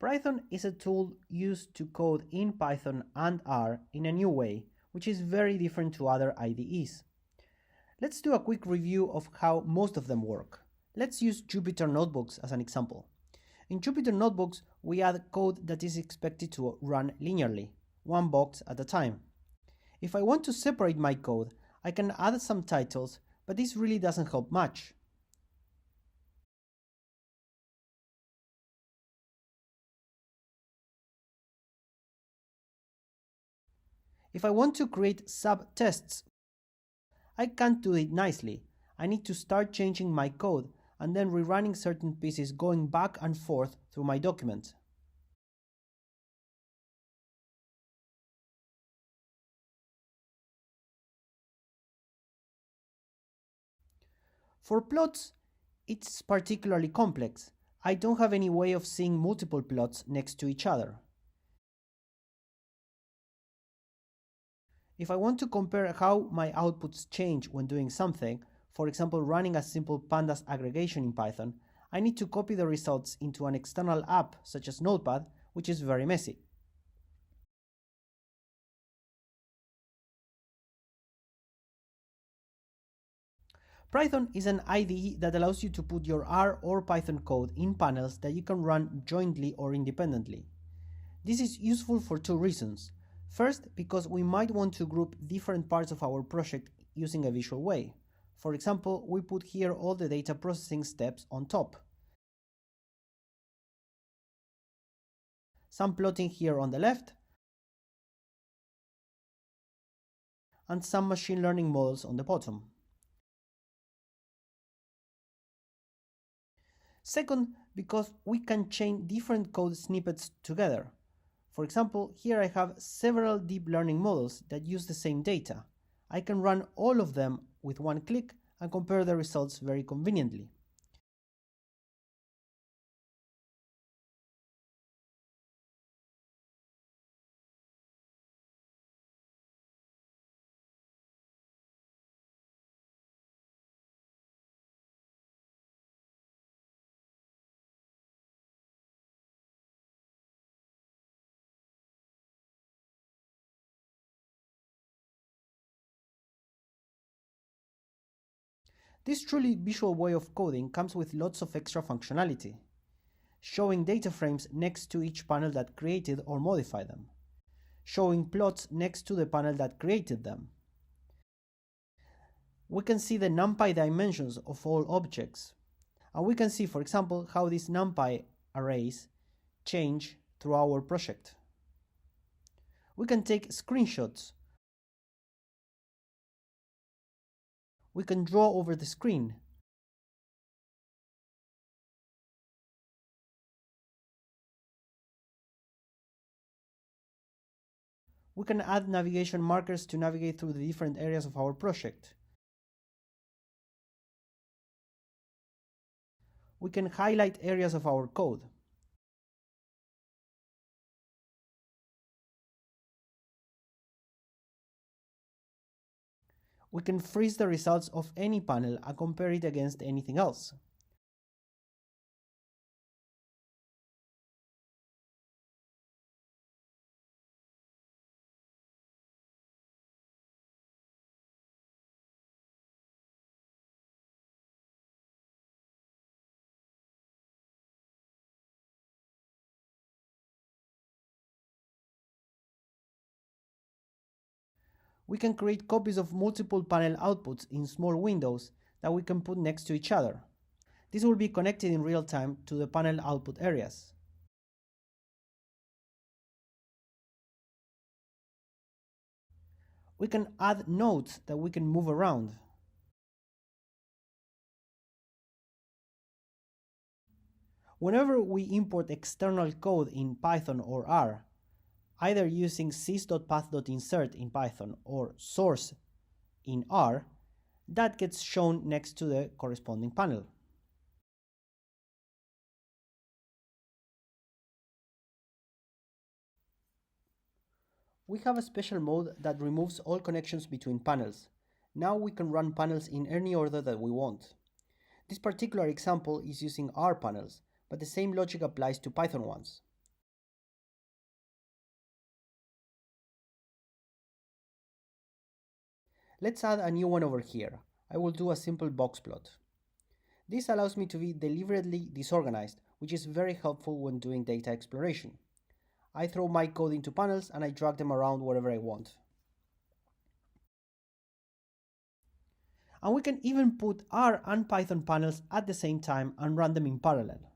Prython is a tool used to code in Python and R in a new way, which is very different to other IDEs. Let's do a quick review of how most of them work. Let's use Jupyter Notebooks as an example. In Jupyter Notebooks, we add code that is expected to run linearly, one box at a time. If I want to separate my code, I can add some titles, but this really doesn't help much. If I want to create sub-tests, I can't do it nicely. I need to start changing my code and then rerunning certain pieces going back and forth through my document. For plots, it's particularly complex. I don't have any way of seeing multiple plots next to each other. If I want to compare how my outputs change when doing something, for example running a simple pandas aggregation in Python, I need to copy the results into an external app such as Notepad, which is very messy. Prython is an IDE that allows you to put your R or Python code in panels that you can run jointly or independently. This is useful for two reasons. First, because we might want to group different parts of our project using a visual way. For example, we put here all the data processing steps on top. Some plotting here on the left, and some machine learning models on the bottom. Second, because we can chain different code snippets together. For example, here I have several deep learning models that use the same data. I can run all of them with one click and compare the results very conveniently. This truly visual way of coding comes with lots of extra functionality, showing data frames next to each panel that created or modified them, showing plots next to the panel that created them. We can see the NumPy dimensions of all objects, and we can see, for example, how these NumPy arrays change through our project. We can take screenshots. We can draw over the screen. We can add navigation markers to navigate through the different areas of our project. We can highlight areas of our code. We can freeze the results of any panel and compare it against anything else. We can create copies of multiple panel outputs in small windows that we can put next to each other. This will be connected in real time to the panel output areas. We can add nodes that we can move around. Whenever we import external code in Python or R, either using sys.path.insert in Python or source in R, that gets shown next to the corresponding panel. We have a special mode that removes all connections between panels. Now we can run panels in any order that we want. This particular example is using R panels, but the same logic applies to Python ones. Let's add a new one over here. I will do a simple box plot. This allows me to be deliberately disorganized, which is very helpful when doing data exploration. I throw my code into panels and I drag them around wherever I want. And we can even put R and Python panels at the same time and run them in parallel.